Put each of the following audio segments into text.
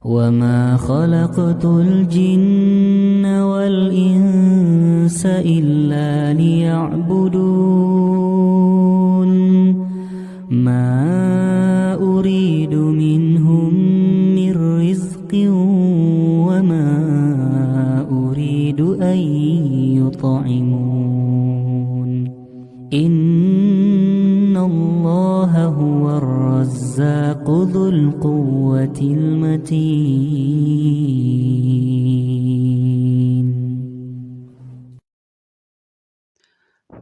وما خلقت الجن والإنس إلا ليعبدون ما أريد منهم من رزق وما أريد أن يطعمون إن الله هو الرزاق ذو القوة المتين.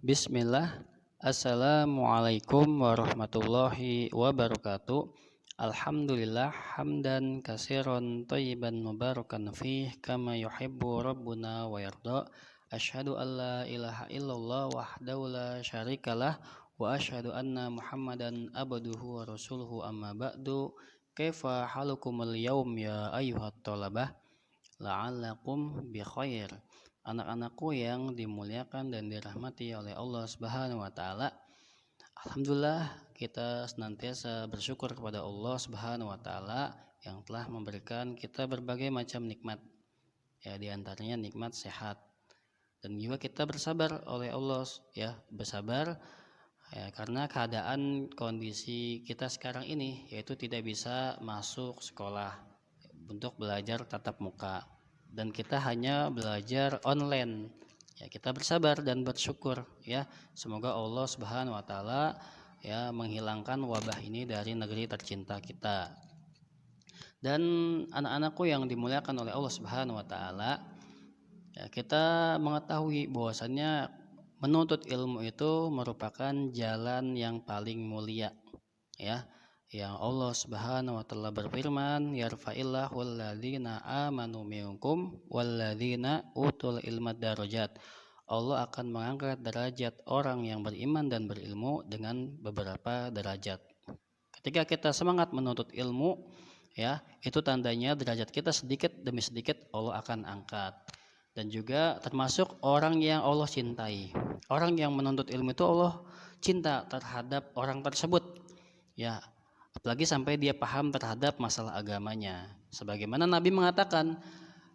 Bismillah. Assalamualaikum warahmatullahi wabarakatuh. Alhamdulillah hamdan katsiran thayyiban mubarakan fih kama yuhibbu rabbuna wa yarda. Asyhadu an la ilaha illallah wahdahu la syarikalah wa asyhadu anna Muhammadan abduhu wa rasuluhu amma ba'du. Kaifa halukumul yaum ya ayyuhat thalabah la'allakum bi khair. Anak-anakku yang dimuliakan dan dirahmati oleh Allah Subhanahu wa taala. Alhamdulillah kita senantiasa bersyukur kepada Allah Subhanahu wa taala yang telah memberikan kita berbagai macam nikmat. Ya, di antaranya nikmat sehat. Dan juga kita bersabar oleh Allah, ya, bersabar ya, karena keadaan kondisi kita sekarang ini yaitu tidak bisa masuk sekolah untuk belajar tatap muka. Dan kita hanya belajar online. Ya, kita bersabar dan bersyukur ya. Semoga Allah Subhanahu wa taala ya menghilangkan wabah ini dari negeri tercinta kita. Dan anak-anakku yang dimuliakan oleh Allah Subhanahu wa taala, ya, kita mengetahui bahwasannya menuntut ilmu itu merupakan jalan yang paling mulia ya. Yang Allah Subhanahu wa taala berfirman, yarfa'illahu alladzina amanu minkum walladzina utul ilma darajat. Allah akan mengangkat derajat orang yang beriman dan berilmu dengan beberapa derajat. Ketika kita semangat menuntut ilmu, ya, itu tandanya derajat kita sedikit demi sedikit Allah akan angkat. Dan juga termasuk orang yang Allah cintai. Orang yang menuntut ilmu itu Allah cinta terhadap orang tersebut. Ya, apalagi sampai dia paham terhadap masalah agamanya. Sebagaimana Nabi mengatakan,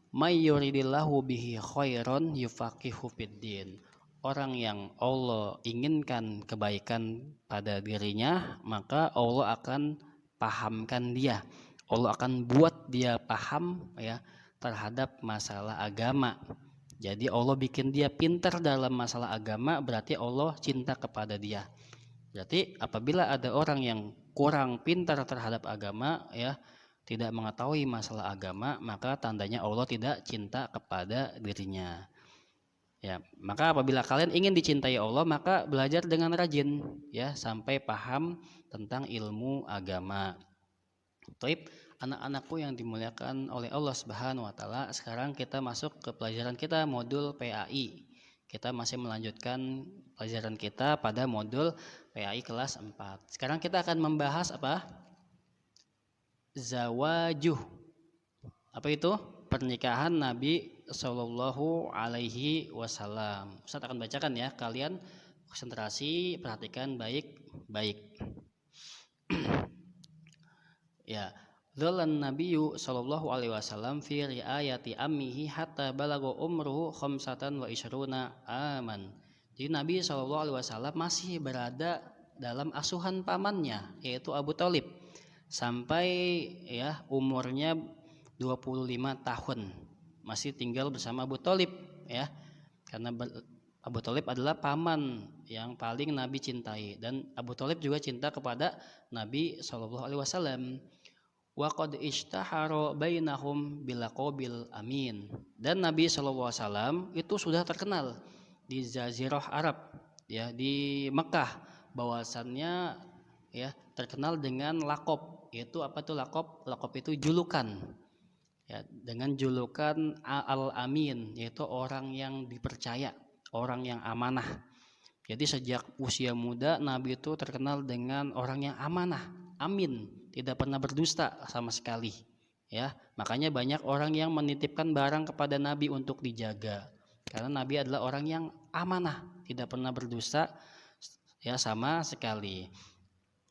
may yuridillahu bihi khairan yufaqihu fiddin. Orang yang Allah inginkan kebaikan pada dirinya, maka Allah akan pahamkan dia. Allah akan buat dia paham ya terhadap masalah agama. Jadi Allah bikin dia pintar dalam masalah agama, berarti Allah cinta kepada dia. Berarti apabila ada orang yang kurang pintar terhadap agama ya, tidak mengetahui masalah agama, maka tandanya Allah tidak cinta kepada dirinya. Ya, maka apabila kalian ingin dicintai Allah, maka belajar dengan rajin ya sampai paham tentang ilmu agama. Taib, anak-anakku yang dimuliakan oleh Allah Subhanahu wa taala, sekarang kita masuk ke pelajaran kita modul PAI. Kita masih melanjutkan pelajaran kita pada modul PAI kelas 4. Sekarang kita akan membahas apa? Zawajuh. Apa itu? Pernikahan Nabi Shallallahu alaihi wasallam. Ustaz akan bacakan ya, kalian konsentrasi, perhatikan baik-baik. Ya, Dhallan Nabiyyu sallallahu alaihi wasallam fi riayati ammihi hatta balagha umruhu khamsatan wa ishruna aman. Jadi Nabi sallallahu alaihi wasallam masih berada dalam asuhan pamannya yaitu Abu Thalib sampai ya umurnya 25 tahun. Masih tinggal bersama Abu Thalib ya. Karena Abu Thalib adalah paman yang paling Nabi cintai dan Abu Thalib juga cinta kepada Nabi sallallahu alaihi wasallam. Wa qad ishtahara bainahum bilaqabil amin. Dan Nabi sallallahu alaihi wasallam itu sudah terkenal di Jazirah Arab ya, di Mekah, bahwasannya ya terkenal dengan lakob. Yaitu apa tuh lakob? Lakob itu julukan. Ya, dengan julukan Al-Amin, yaitu orang yang dipercaya, orang yang amanah. Jadi sejak usia muda Nabi itu terkenal dengan orang yang amanah, amin, tidak pernah berdusta sama sekali. Ya, makanya banyak orang yang menitipkan barang kepada Nabi untuk dijaga. Karena Nabi adalah orang yang amanah, tidak pernah berdusta ya sama sekali.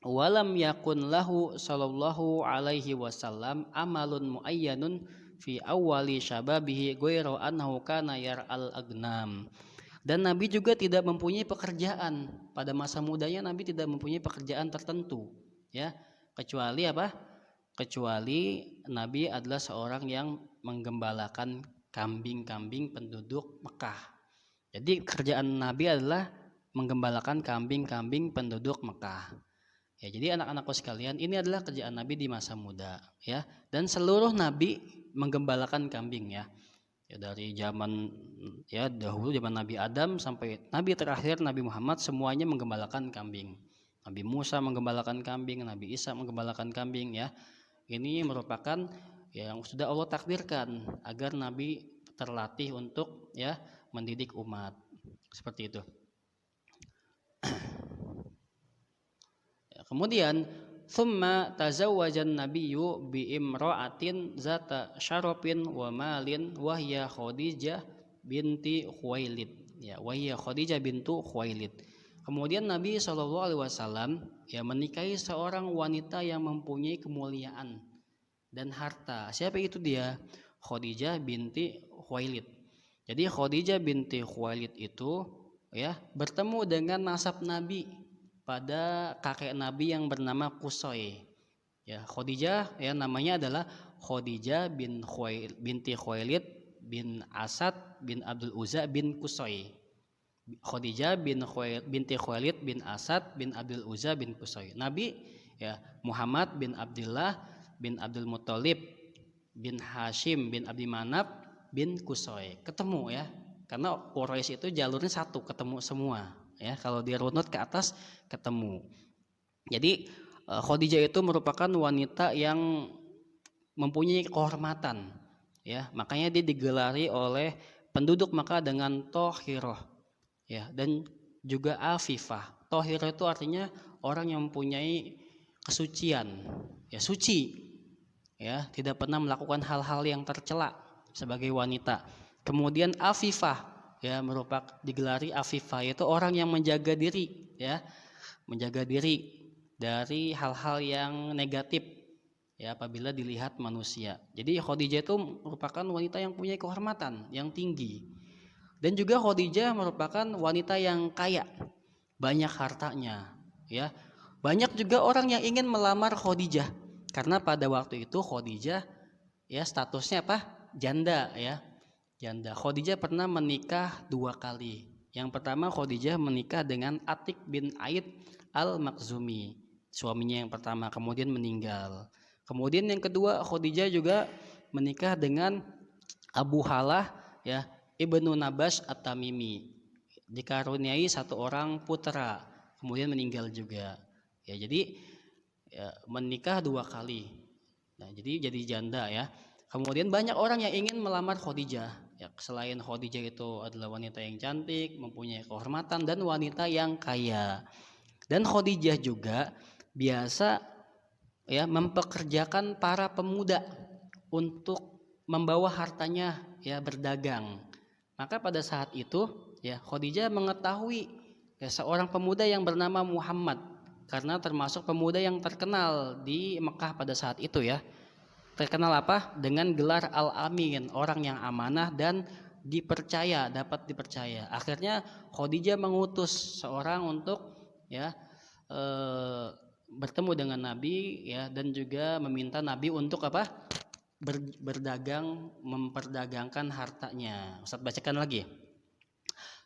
walam yakun lahu sallallahu alaihi wasallam amalun muayyanun fi awwali syababihi ghairu annahu kana yar'al agnam. Dan Nabi juga tidak mempunyai pekerjaan pada masa mudanya. Nabi tidak mempunyai pekerjaan tertentu, ya, kecuali apa? Kecuali Nabi adalah seorang yang menggembalakan kambing-kambing penduduk Mekah. Jadi kerjaan Nabi adalah menggembalakan kambing-kambing penduduk Mekah. Ya, jadi anak-anakku sekalian, ini adalah kerjaan Nabi di masa muda, ya. Dan seluruh Nabi menggembalakan kambing, ya. Ya, dari zaman ya dahulu, zaman Nabi Adam sampai Nabi terakhir Nabi Muhammad, semuanya menggembalakan kambing. Nabi Musa menggembalakan kambing, Nabi Isa menggembalakan kambing, ya. Ini merupakan yang sudah Allah takdirkan agar Nabi terlatih untuk, ya, mendidik umat. Seperti itu. Kemudian thumma tazawwajan nabiyyu bi imra'atin zata syarafin wa malin wa hiya Khadijah binti Khuwailid, ya, wa hiya Khadijah bintu Khuwailid. Kemudian Nabi SAW ya menikahi seorang wanita yang mempunyai kemuliaan dan harta. Siapa itu dia? Khadijah binti Khuwailid. Jadi Khadijah binti Khuwailid itu, ya, bertemu dengan nasab Nabi pada kakek Nabi yang bernama Qusay. Ya, Khadijah, ya, namanya adalah Khadijah binti Khuwailid bin Asad bin Abdul Uzza bin Qusay. Khadijah binti Khuwailid bin Asad bin Abdul Uzza bin Qusay. Nabi, ya, Muhammad bin Abdullah bin Abdul Muthalib bin Hashim bin Abdi Manaf bin Qusay. Ketemu, ya. Karena Quraisy itu jalurnya satu, ketemu semua, ya. Kalau dirunut ke atas ketemu. Jadi Khadijah itu merupakan wanita yang mempunyai kehormatan, ya. Makanya dia digelari oleh penduduk Makkah dengan Thohirah, ya, dan juga Afifah. Thohirah itu artinya orang yang mempunyai kesucian, ya, suci, ya, tidak pernah melakukan hal-hal yang tercela sebagai wanita. Kemudian Afifah, ya, merupakan digelari Afifah, yaitu orang yang menjaga diri, ya, menjaga diri dari hal-hal yang negatif, ya, apabila dilihat manusia. Jadi Khadijah itu merupakan wanita yang punya kehormatan yang tinggi. Dan juga Khadijah merupakan wanita yang kaya, banyak hartanya, ya. Banyak juga orang yang ingin melamar Khadijah karena pada waktu itu Khadijah, ya, statusnya apa? Janda, ya. Janda. Khadijah pernah menikah 2 kali. Yang pertama Khadijah menikah dengan Atik bin Aid al-Makhzumi, suaminya yang pertama, kemudian meninggal. Kemudian yang kedua Khadijah juga menikah dengan Abu Halah, ya, Ibnu Nabash At-Tamimi, dikaruniai 1 orang putra, kemudian meninggal juga. Ya, jadi, ya, menikah 2 kali. Nah, jadi janda, ya. Kemudian banyak orang yang ingin melamar Khadijah, ya, selain Khadijah itu adalah wanita yang cantik, mempunyai kehormatan, dan wanita yang kaya. Dan Khadijah juga biasa, ya, mempekerjakan para pemuda untuk membawa hartanya, ya, berdagang. Maka pada saat itu, ya, Khadijah mengetahui, ya, seorang pemuda yang bernama Muhammad, karena termasuk pemuda yang terkenal di Mekah pada saat itu, ya. Terkenal apa? Dengan gelar Al-Amin, orang yang amanah dan dipercaya, dapat dipercaya. Akhirnya Khadijah mengutus seorang untuk, ya, bertemu dengan Nabi, ya, dan juga meminta Nabi untuk apa? Berdagang, memperdagangkan hartanya. Ustaz bacakan lagi,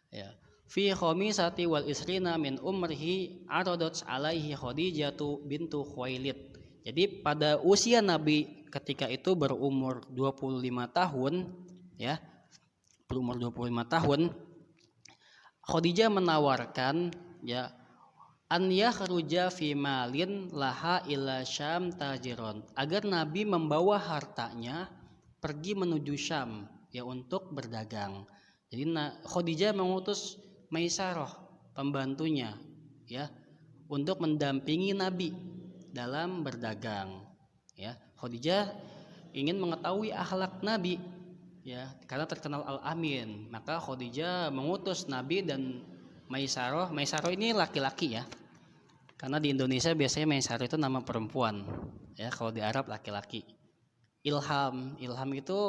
ya. Fi khamisati wal isrina min umrihi aradat alaihi Khadijatu bintu Khuwailid. Jadi pada usia Nabi ketika itu berumur 25 tahun, ya, berumur 25 tahun, Khadijah menawarkan, ya, an yakhruja fi malin laha ila Syam tajiron, agar Nabi membawa hartanya pergi menuju Syam, ya, untuk berdagang. Jadi Khadijah mengutus Maisarah, pembantunya, ya, untuk mendampingi Nabi dalam berdagang, ya. Khadijah ingin mengetahui akhlak Nabi, ya, karena terkenal Al-Amin. Maka Khadijah mengutus Nabi dan Maisarah ini laki-laki, ya. Karena di Indonesia biasanya Maisarah itu nama perempuan, ya kalau di Arab laki-laki. Ilham itu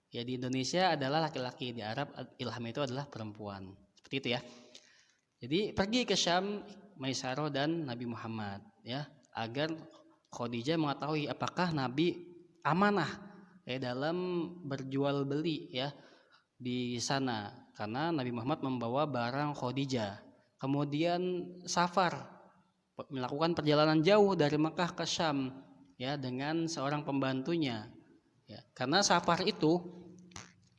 ya di Indonesia adalah laki-laki, di Arab Ilham itu adalah perempuan. Seperti itu ya. Jadi pergi ke Syam Maisarah dan Nabi Muhammad ya, agar Khadijah mengetahui apakah Nabi amanah ya dalam berjual beli ya di sana, karena Nabi Muhammad membawa barang Khadijah. Kemudian safar, melakukan perjalanan jauh dari Mekah ke Syam ya dengan seorang pembantunya ya. Karena safar itu,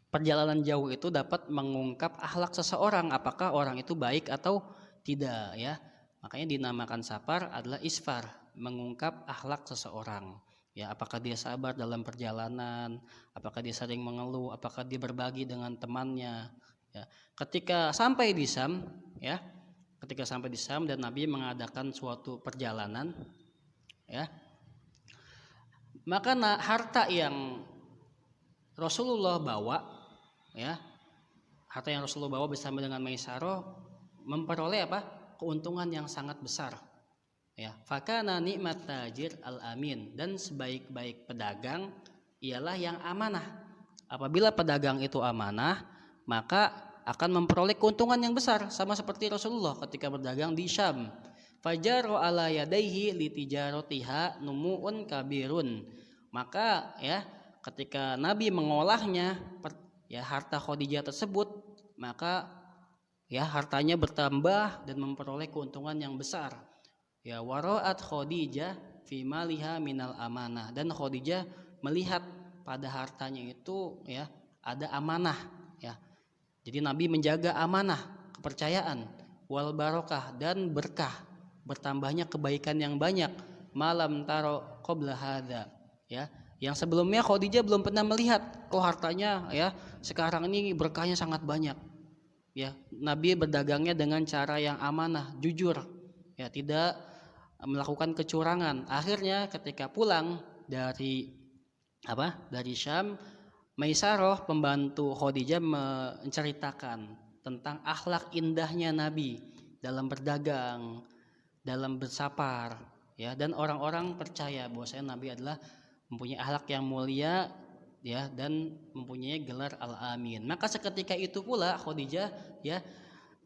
perjalanan jauh itu dapat mengungkap akhlak seseorang, apakah orang itu baik atau tidak ya. Makanya dinamakan safar adalah isfar, mengungkap akhlak seseorang ya, apakah dia sabar dalam perjalanan, apakah dia sering mengeluh, apakah dia berbagi dengan temannya ya. Ketika sampai di Syam ya, dan Nabi mengadakan suatu perjalanan ya, maka harta yang Rasulullah bawa ya, harta yang Rasulullah bawa bersama dengan Maisarah memperoleh apa? Keuntungan yang sangat besar ya. Fakana nikmat tajir al-amin, dan sebaik-baik pedagang ialah yang amanah. Apabila pedagang itu amanah, maka akan memperoleh keuntungan yang besar, sama seperti Rasulullah ketika berdagang di Syam. Fajaru ala yadaihi litijaratiha numuun kabirun. Maka ya, ketika Nabi mengolahnya ya harta Khadijah tersebut, maka ya hartanya bertambah dan memperoleh keuntungan yang besar. Ya, waraat Khadijah fi maliha minal amanah, dan Khadijah melihat pada hartanya itu ya ada amanah ya. Jadi Nabi menjaga amanah, kepercayaan, wal barokah, dan berkah, bertambahnya kebaikan yang banyak. Malam taro qabla hadza ya, yang sebelumnya Khadijah belum pernah melihat kok hartanya ya sekarang ini berkahnya sangat banyak ya. Nabi berdagangnya dengan cara yang amanah, jujur ya, tidak melakukan kecurangan. Akhirnya ketika pulang dari Syam, Maisarah pembantu Khadijah menceritakan tentang akhlak indahnya Nabi dalam berdagang, dalam bersapar ya, dan orang-orang percaya bahwasanya Nabi adalah mempunyai akhlak yang mulia ya, dan mempunyai gelar Al-Amin. Maka seketika itu pula Khadijah ya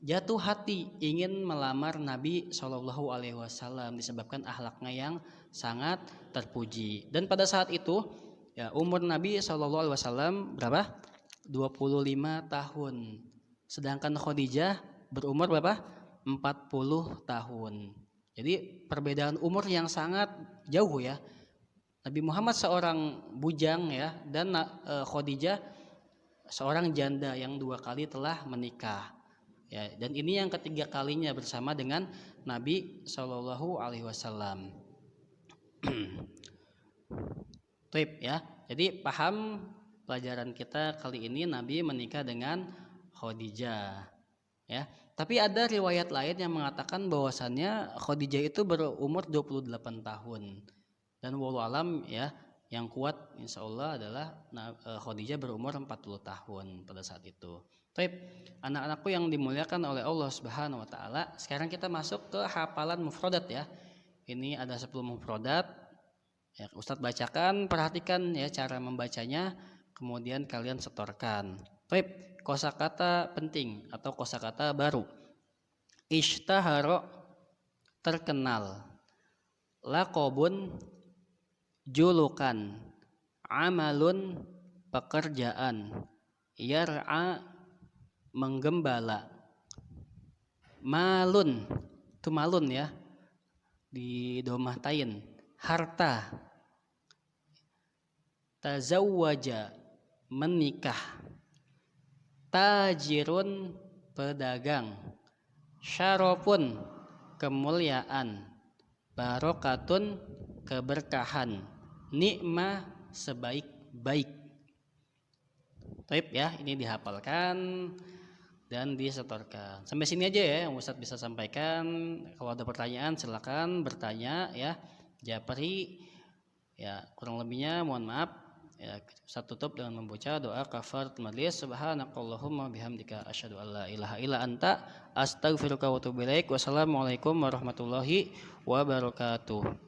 jatuh hati ingin melamar Nabi Shallallahu Alaihi Wasallam disebabkan akhlaknya yang sangat terpuji. Dan pada saat itu ya umur Nabi Shallallahu Alaihi Wasallam berapa? 25 tahun. Sedangkan Khadijah berumur berapa? 40 tahun. Jadi perbedaan umur yang sangat jauh ya. Nabi Muhammad seorang bujang ya, dan Khadijah seorang janda yang 2 kali telah menikah. Ya, dan ini yang ketiga kalinya bersama dengan Nabi Shallallahu Alaihi Wasallam. Tip ya. Jadi paham pelajaran kita kali ini, Nabi menikah dengan Khadijah ya. Tapi ada riwayat lain yang mengatakan bahwasannya Khadijah itu berumur 28 tahun. Dan wallahu alam ya, yang kuat insya Allah adalah Khadijah berumur 40 tahun pada saat itu. Baik, anak-anakku yang dimuliakan oleh Allah Subhanahu wa taala, sekarang kita masuk ke hafalan mufradat ya. Ini ada 10 mufradat. Ya, Ustadz bacakan, perhatikan ya cara membacanya, kemudian kalian setorkan. Baik, kosakata penting atau kosakata baru. Ishtahara, terkenal. Laqabun, julukan. Amalun, pekerjaan. Yar'a, menggembala. Malun, itu malun ya, di domah tain, harta. Tazawwaja, menikah. Tajirun, pedagang. Syarofun, kemuliaan. Barokatun, keberkahan. Nikmah, sebaik-baik. Baik ya, ini dihafalkan dan disetorkan. Sampai sini aja ya yang Ustadz bisa sampaikan. Kalau ada pertanyaan silakan bertanya ya. Japri ya, kurang lebihnya mohon maaf. Ya, saya tutup dengan membaca doa kafarat majlis. Subhanakallahumma bihamdika asyhadu an la ilaha illa anta astaghfiruka wa atubu ilaik. Wassalamualaikum warahmatullahi wabarakatuh.